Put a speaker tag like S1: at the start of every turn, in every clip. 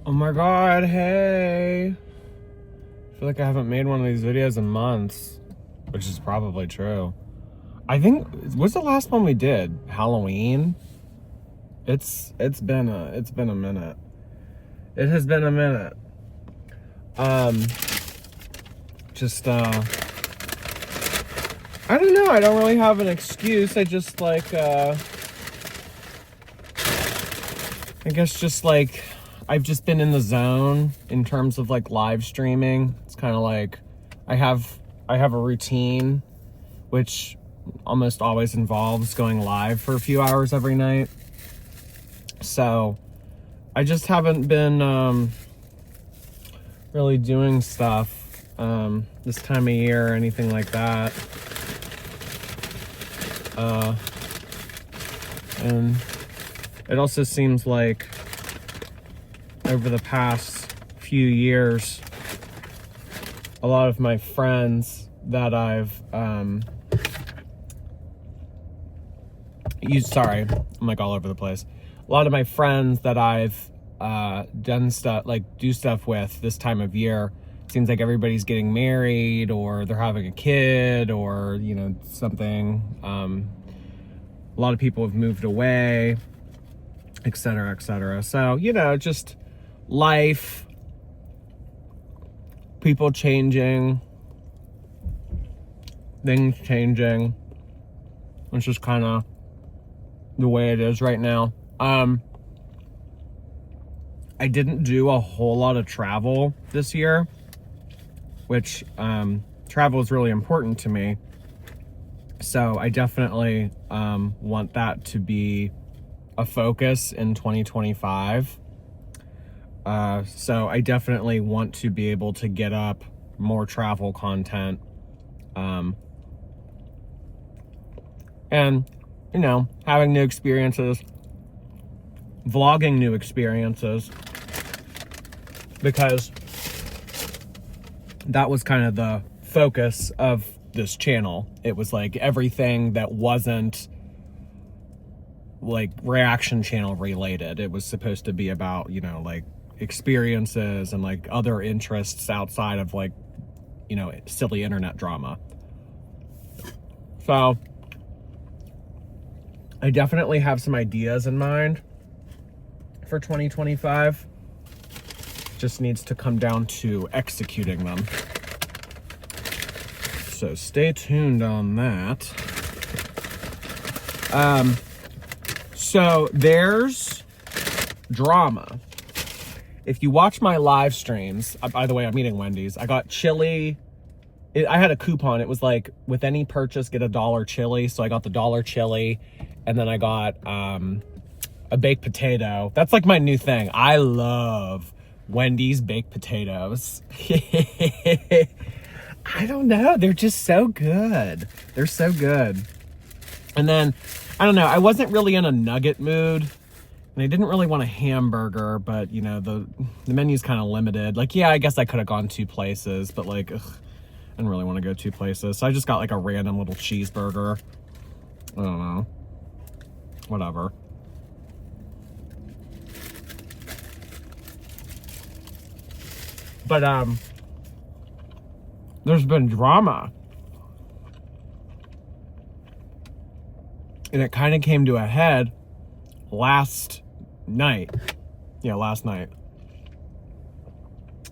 S1: Oh my god, hey. I feel like I haven't made one of these videos in months, which is probably true. I think, what's the last one we did? Halloween? It's been a minute. It has been a minute. I don't know, I don't really have an excuse. I just like, I guess just like, I've just been in the zone in terms of like live streaming. It's kind of like, I have a routine, which almost always involves going live for a few hours every night. So I just haven't been really doing stuff this time of year or anything like that. And it also seems like over the past few years, a lot of my friends that I've sorry, I'm like all over the place. A lot of my friends that I've done stuff, like do stuff with this time of year, seems like everybody's getting married or they're having a kid or, you know, something. A lot of people have moved away, et cetera, et cetera. So, you know, just life, people changing, things changing. It's just kind of the way it is right now. I didn't do a whole lot of travel this year, which travel is really important to me. So I definitely want that to be a focus in 2025. So I definitely want to be able to get up more travel content. And, you know, having new experiences, vlogging new experiences, because that was kind of the focus of this channel. It was like everything that wasn't like reaction channel related. It was supposed to be about, you know, like experiences and like other interests outside of like, you know, silly internet drama. So I definitely have some ideas in mind for 2025. Just needs to come down to executing them. So stay tuned on that. So there's drama. If you watch my live streams, by the way, I'm eating Wendy's. I got chili. I had a coupon. It was like, with any purchase, get $1 chili. So I got the $1 chili. And then I got a baked potato. That's like my new thing. I love Wendy's baked potatoes. I don't know. They're just so good. They're so good. And then, I don't know. I wasn't really in a nugget mood. And I didn't really want a hamburger, but, you know, the menu's kind of limited. Like, yeah, I guess I could have gone 2 places, but, like, ugh, I didn't really want to go 2 places. So I just got, like, a random little cheeseburger. I don't know. Whatever. But, there's been drama. And it kind of came to a head last night. Yeah, last night.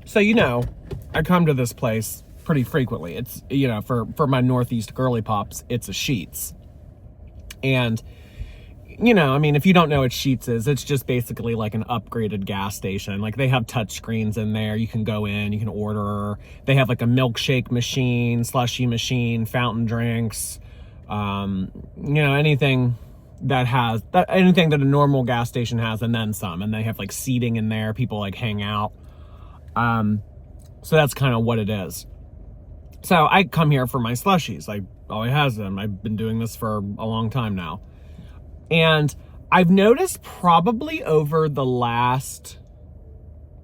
S1: So, you know, I come to this place pretty frequently. It's, you know, for my Northeast girly pops, it's a Sheetz. And, you know, I mean, if you don't know what Sheetz is, it's just basically like an upgraded gas station. Like, they have touch screens in there. You can go in, you can order. They have like a milkshake machine, slushie machine, fountain drinks, you know, anything that anything that a normal gas station has, and then some. And they have like seating in there. People like hang out. So that's kind of what it is. So I come here for my slushies. I always has them. I've been doing this for a long time now. And I've noticed probably over the last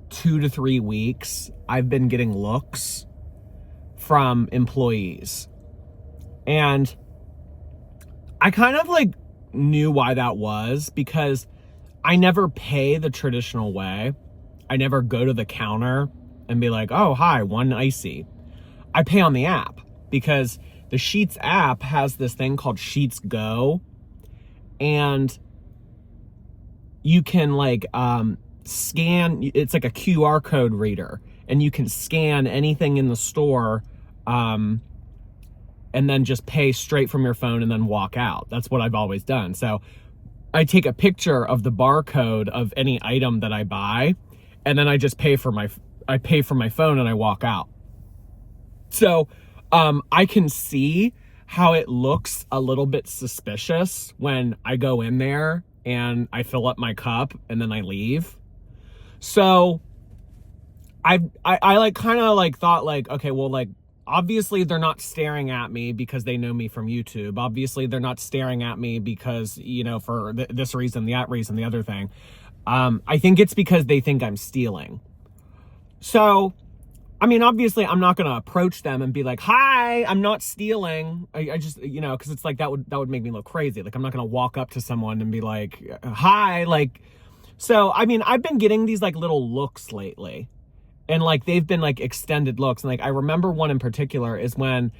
S1: 2 to 3 weeks, I've been getting looks from employees. And I kind of like knew why that was, because I never pay the traditional way. I never go to the counter and be like, oh, hi, one icy. I pay on the app because the Sheets app has this thing called Sheets Go, and you can like scan, it's like a QR code reader, and you can scan anything in the store and then just pay straight from your phone and then walk out. That's what I've always done. So I take a picture of the barcode of any item that I buy, and then I just pay from my phone and I walk out. So I can see how it looks a little bit suspicious when I go in there and I fill up my cup and then I leave. So I like kind of like thought like, okay, well, like obviously they're not staring at me because they know me from YouTube. Obviously they're not staring at me because, you know, for this reason, that reason, the other thing. I think it's because they think I'm stealing. So, I mean, obviously I'm not going to approach them and be like, hi, I'm not stealing. I just, you know, cause it's like, that would make me look crazy. Like, I'm not going to walk up to someone and be like, hi, like, so, I mean, I've been getting these like little looks lately, and like, they've been like extended looks. And like, I remember one in particular is when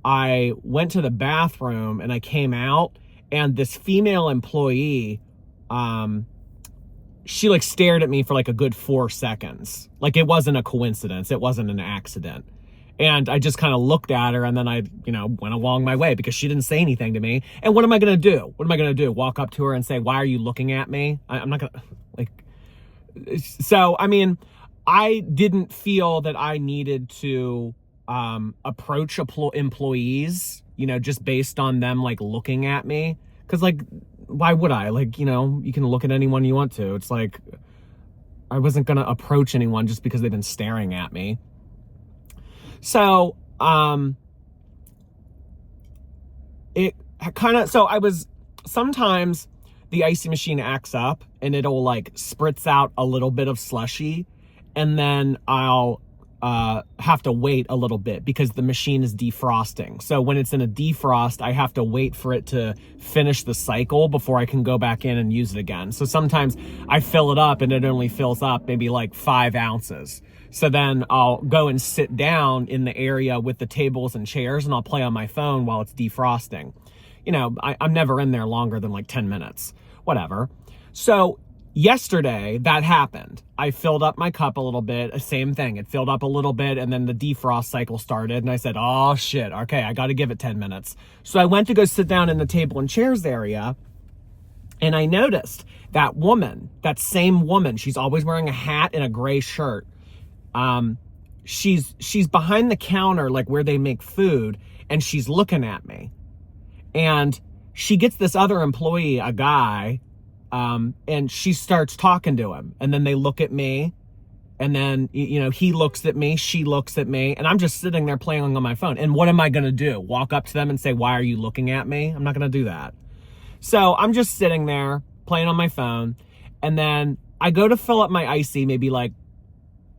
S1: I went to the bathroom and I came out, and this female employee, she like stared at me for like a good 4 seconds. Like, it wasn't a coincidence. It wasn't an accident. And I just kind of looked at her, and then I, you know, went along my way because she didn't say anything to me. And what am I going to do? What am I going to do? Walk up to her and say, why are you looking at me? I'm not going to, like, so, I mean, I didn't feel that I needed to approach employees, you know, just based on them like looking at me. Cause like, why would I? Like, you know, you can look at anyone you want to. It's like, I wasn't going to approach anyone just because they've been staring at me. So, it kind of, so I was, sometimes the icy machine acts up and it'll like spritz out a little bit of slushie, and then I'll have to wait a little bit because the machine is defrosting. So when it's in a defrost, I have to wait for it to finish the cycle before I can go back in and use it again. So sometimes I fill it up and it only fills up maybe like 5 ounces. So then I'll go and sit down in the area with the tables and chairs, and I'll play on my phone while it's defrosting. You know, I'm never in there longer than like 10 minutes, whatever. So yesterday that happened. I filled up my cup a little bit, same thing. It filled up a little bit, and then the defrost cycle started, and I said, oh shit, okay, I got to give it 10 minutes. So I went to go sit down in the table and chairs area, and I noticed that woman, that same woman, she's always wearing a hat and a gray shirt. She's behind the counter, like where they make food, and she's looking at me. And she gets this other employee, a guy, and she starts talking to him, and then they look at me, and then, you know, he looks at me, she looks at me, and I'm just sitting there playing on my phone. And what am I going to do? Walk up to them and say, why are you looking at me? I'm not going to do that. So I'm just sitting there playing on my phone. And then I go to fill up my icy maybe like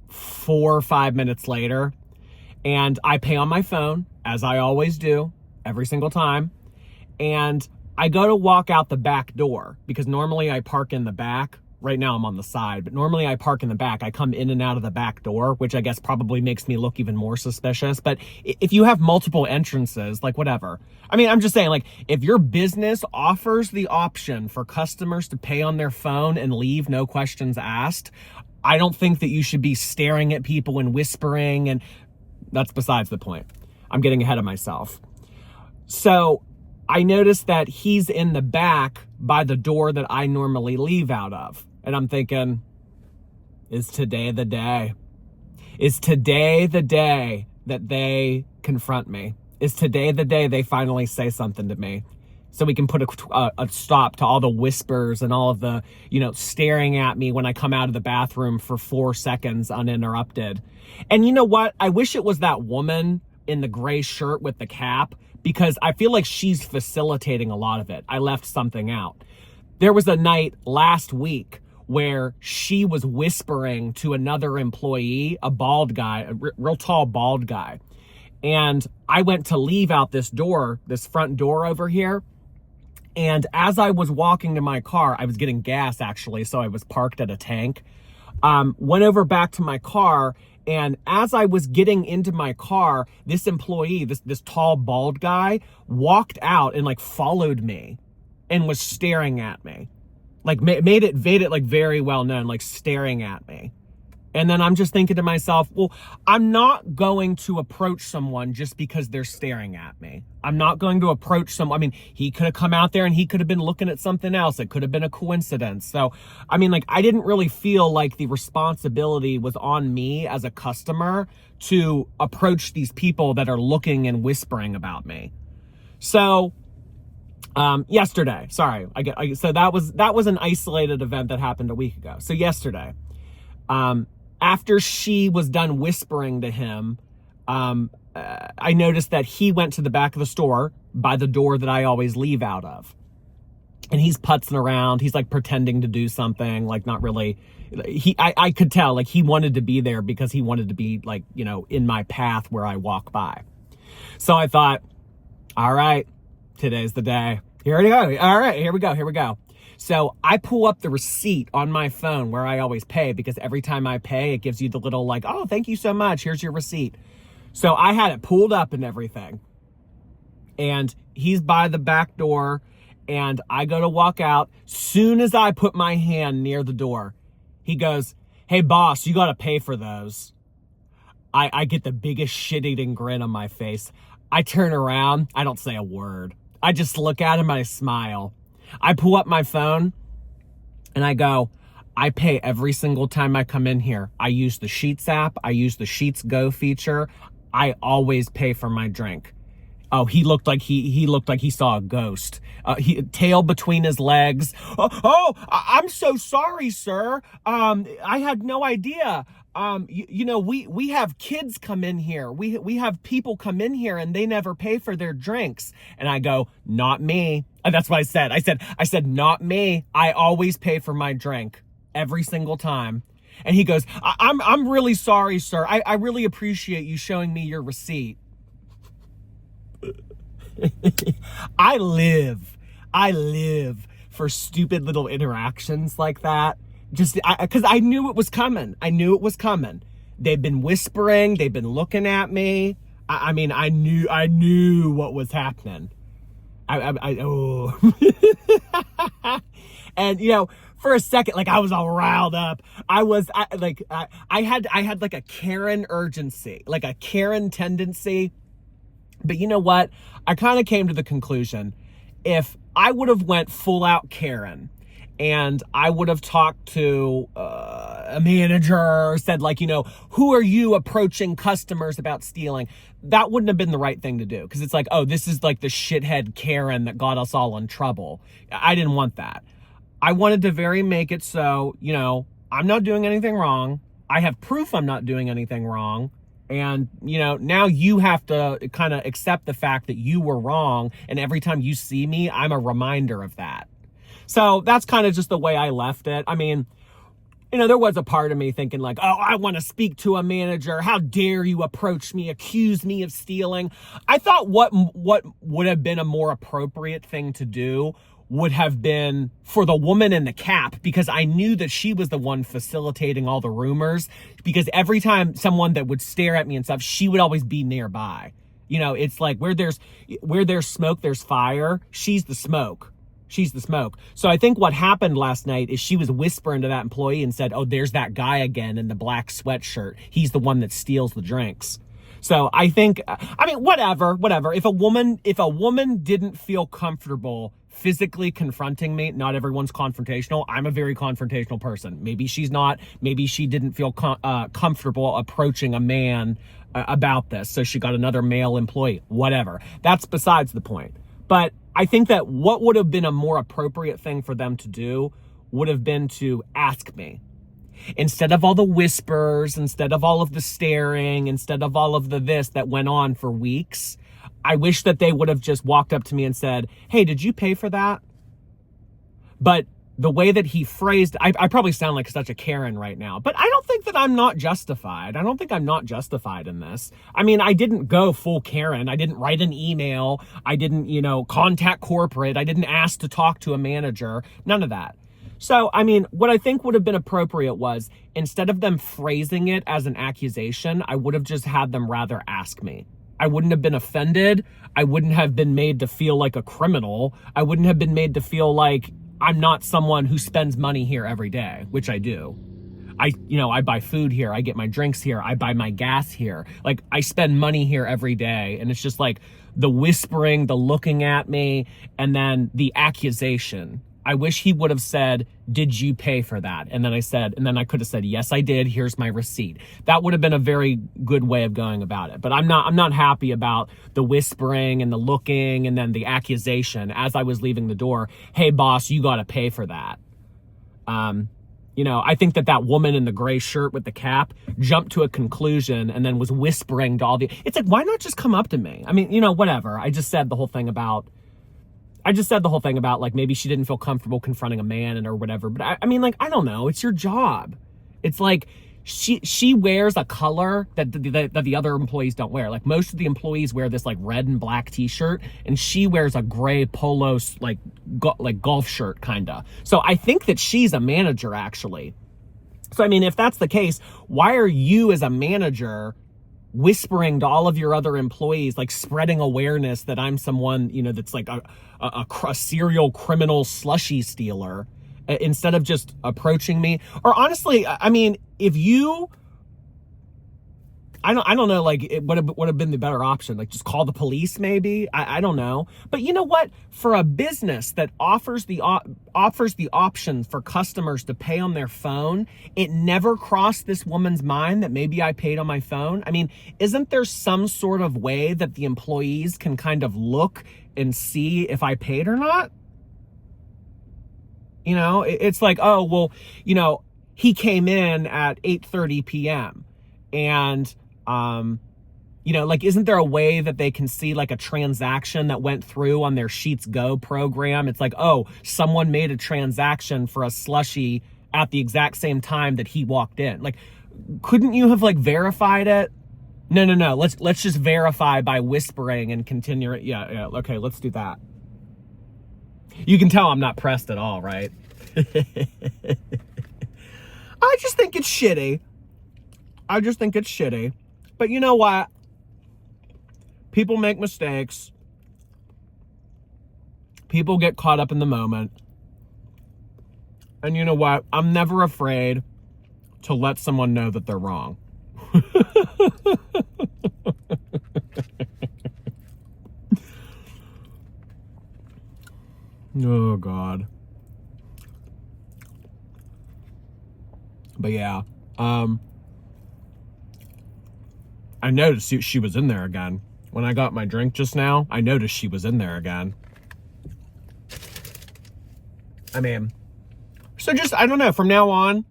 S1: 4 or 5 minutes later, and I pay on my phone, as I always do every single time. And I go to walk out the back door because normally I park in the back. Right now I'm on the side, but normally I park in the back. I come in and out of the back door, which I guess probably makes me look even more suspicious. But if you have multiple entrances, like whatever. I mean, I'm just saying, like, if your business offers the option for customers to pay on their phone and leave, no questions asked, I don't think that you should be staring at people and whispering, and that's besides the point. I'm getting ahead of myself. So I noticed that he's in the back by the door that I normally leave out of. And I'm thinking, is today the day? Is today the day that they confront me? Is today the day they finally say something to me? So we can put a stop to all the whispers and all of the, you know, staring at me when I come out of the bathroom for 4 seconds uninterrupted. And you know what? I wish it was that woman in the gray shirt with the cap, because I feel like she's facilitating a lot of it. I left something out. There was a night last week where she was whispering to another employee, a bald guy, a real tall bald guy. And I went to leave out this door, this front door over here. And as I was walking to my car, I was getting gas actually, so I was parked at a tank. went over back to my car, and as I was getting into my car, this employee, this tall, bald guy, walked out and like followed me and was staring at me. Like made it like very well known, like staring at me. And then I'm just thinking to myself, well, I'm not going to approach someone just because they're staring at me. I'm not going to approach someone. I mean, he could have come out there and he could have been looking at something else. It could have been a coincidence. So, I mean, like, I didn't really feel like the responsibility was on me as a customer to approach these people that are looking and whispering about me. So, yesterday, sorry, so that was an isolated event that happened a week ago. So yesterday, after she was done whispering to him, I noticed that he went to the back of the store by the door that I always leave out of. And he's putzing around. He's like pretending to do something, like not really. I could tell like he wanted to be there because he wanted to be like, you know, in my path where I walk by. So I thought, all right, today's the day. Here we go. All right, here we go. So I pull up the receipt on my phone where I always pay, because every time I pay, it gives you the little like, oh, thank you so much. Here's your receipt. So I had it pulled up and everything. And he's by the back door and I go to walk out. Soon as I put my hand near the door, he goes, hey boss, you got to pay for those. I get the biggest shit-eating grin on my face. I turn around. I don't say a word. I just look at him and I smile. I pull up my phone and I go, I pay every single time I come in here. I use the Sheets app. I use the Sheets Go feature. I always pay for my drink. Oh, he looked like he saw a ghost. Tail between his legs. I'm so sorry, sir. I had no idea. You know, we have kids come in here. We have people come in here and they never pay for their drinks. And I go, not me. And that's what I said. I said, not me. I always pay for my drink every single time. And he goes, I'm really sorry, sir. I really appreciate you showing me your receipt. I live for stupid little interactions like that. Just because I knew it was coming. They've been whispering. They've been looking at me. I mean, I knew what was happening. Oh. And, you know, for a second, like, I was all riled up. I had like a Karen urgency, like a Karen tendency. But you know what? I kind of came to the conclusion, if I would have went full out Karen and I would have talked to a manager or said, like, you know, who are you approaching customers about stealing? That wouldn't have been the right thing to do, because it's like, oh, this is like the shithead Karen that got us all in trouble. I didn't want that. I wanted to make it so, you know, I'm not doing anything wrong. I have proof I'm not doing anything wrong. And, you know, now you have to kind of accept the fact that you were wrong. And every time you see me, I'm a reminder of that. So that's kind of just the way I left it. I mean, you know, there was a part of me thinking like, oh, I want to speak to a manager. How dare you approach me, accuse me of stealing? I thought what would have been a more appropriate thing to do would have been for the woman in the cap, because I knew that she was the one facilitating all the rumors, because every time someone that would stare at me and stuff, she would always be nearby. You know, it's like where there's smoke, there's fire. She's the smoke. So I think what happened last night is she was whispering to that employee and said, oh, there's that guy again in the black sweatshirt. He's the one that steals the drinks. So I think, I mean, whatever. If a woman didn't feel comfortable physically confronting me, not everyone's confrontational. I'm a very confrontational person. Maybe she's not. Maybe she didn't feel comfortable approaching a man about this. So she got another male employee, whatever. That's besides the point. But I think that what would have been a more appropriate thing for them to do would have been to ask me. Instead of all the whispers, instead of all of the staring, instead of all of the this that went on for weeks, I wish that they would have just walked up to me and said, hey, did you pay for that? But the way that he phrased, I probably sound like such a Karen right now, but I don't think that I'm not justified. I don't think I'm not justified in this. I mean, I didn't go full Karen. I didn't write an email. I didn't, you know, contact corporate. I didn't ask to talk to a manager. None of that. So, I mean, what I think would have been appropriate was, instead of them phrasing it as an accusation, I would have just had them rather ask me. I wouldn't have been offended. I wouldn't have been made to feel like a criminal. I wouldn't have been made to feel like I'm not someone who spends money here every day, which I do. I buy food here. I get my drinks here. I buy my gas here. Like, I spend money here every day. And it's just like the whispering, the looking at me, and then the accusation. I wish he would have said, did you pay for that? And then I could have said, yes, I did. Here's my receipt. That would have been a very good way of going about it. But I'm not happy about the whispering and the looking and then the accusation as I was leaving the door. Hey, boss, you got to pay for that. I think that woman in the gray shirt with the cap jumped to a conclusion and then was whispering to all the, it's like, why not just come up to me? I mean, whatever. I just said the whole thing about like, maybe she didn't feel comfortable confronting a man or whatever. But I mean, like, I don't know. It's your job. It's like she wears a color that the other employees don't wear. Like, most of the employees wear this like red and black t-shirt, and she wears a gray polo, like golf shirt kinda. So I think that she's a manager, actually. So, I mean, if that's the case, why are you as a manager whispering to all of your other employees, like spreading awareness that I'm someone, that's like a serial criminal slushie stealer, instead of just approaching me? Or honestly, I mean, if you, I don't know, like, it would have been the better option. Like, just call the police, maybe. I don't know. But you know what? For a business that offers the option for customers to pay on their phone, it never crossed this woman's mind that maybe I paid on my phone. I mean, isn't there some sort of way that the employees can kind of look and see if I paid or not? It's like, oh, well, he came in at 8:30 p.m. and, like, isn't there a way that they can see like a transaction that went through on their Sheets Go program? It's like, oh, someone made a transaction for a slushie at the exact same time that he walked in. Like, couldn't you have like verified it? No. Let's just verify by whispering and continue it. Yeah. Okay, let's do that. You can tell I'm not pressed at all, right? I just think it's shitty. But you know what? People make mistakes. People get caught up in the moment. And you know what? I'm never afraid to let someone know that they're wrong. Oh, God. But yeah, I noticed she was in there again. When I got my drink just now, I noticed she was in there again. I mean, so just, I don't know, from now on,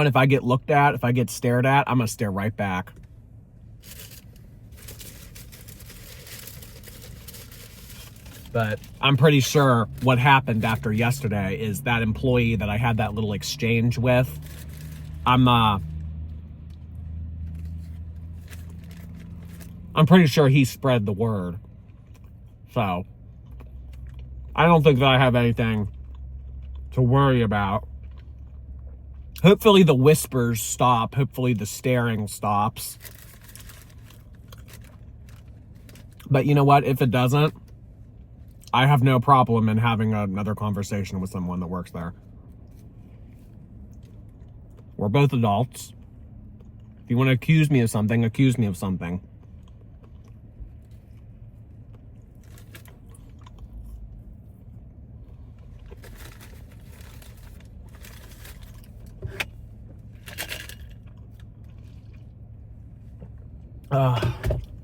S1: if I get looked at, if I get stared at, I'm going to stare right back. But I'm pretty sure what happened after yesterday is that employee that I had that little exchange with, I'm pretty sure he spread the word. So, I don't think that I have anything to worry about. Hopefully the whispers stop. Hopefully the staring stops. But you know what? If it doesn't, I have no problem in having another conversation with someone that works there. We're both adults. If you want to accuse me of something, accuse me of something.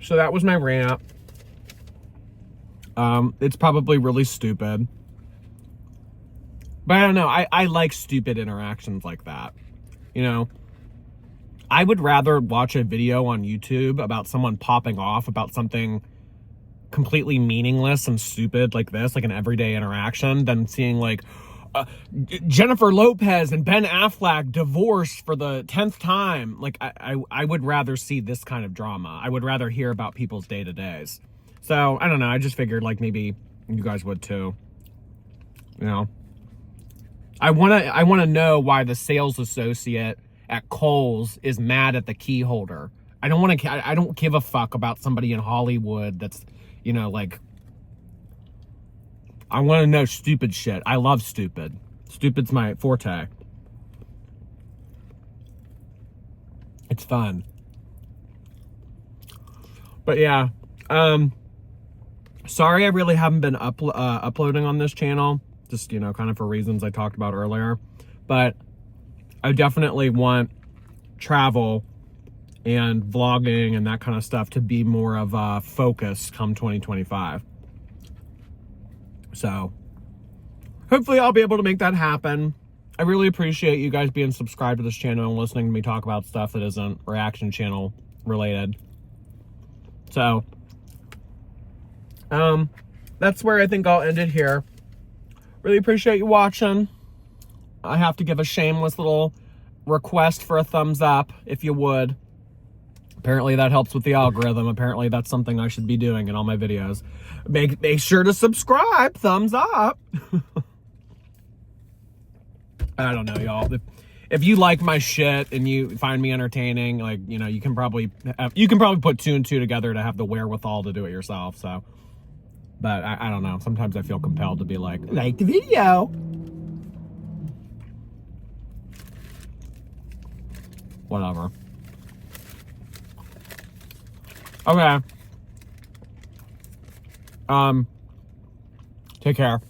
S1: So that was my rant. It's probably really stupid. But I don't know. I like stupid interactions like that. I would rather watch a video on YouTube about someone popping off about something completely meaningless and stupid like this, like an everyday interaction, than seeing like Jennifer Lopez and Ben Affleck divorced for the 10th time. Like, I would rather see this kind of drama. I would rather hear about people's day-to-days. So, I don't know. I just figured, like, maybe you guys would too. You know, I want to know why the sales associate at Kohl's is mad at the key holder. I don't give a fuck about somebody in Hollywood that's, you know, like, I want to know stupid shit. I love stupid. Stupid's my forte. It's fun. But yeah, sorry I really haven't been uploading on this channel. Just, you know, kind of for reasons I talked about earlier. But I definitely want travel and vlogging and that kind of stuff to be more of a focus come 2025. So hopefully I'll be able to make that happen. I really appreciate you guys being subscribed to this channel and listening to me talk about stuff that isn't reaction channel related. So, that's where I think I'll end it here. Really appreciate you watching. I have to give a shameless little request for a thumbs up, if you would. Apparently that helps with the algorithm. Apparently that's something I should be doing in all my videos. Make sure to subscribe. Thumbs up. I don't know, y'all. If you like my shit and you find me entertaining, like, you know, you can probably put 2 and 2 together to have the wherewithal to do it yourself. So, but I don't know. Sometimes I feel compelled to be like the video. Whatever. Okay. Take care.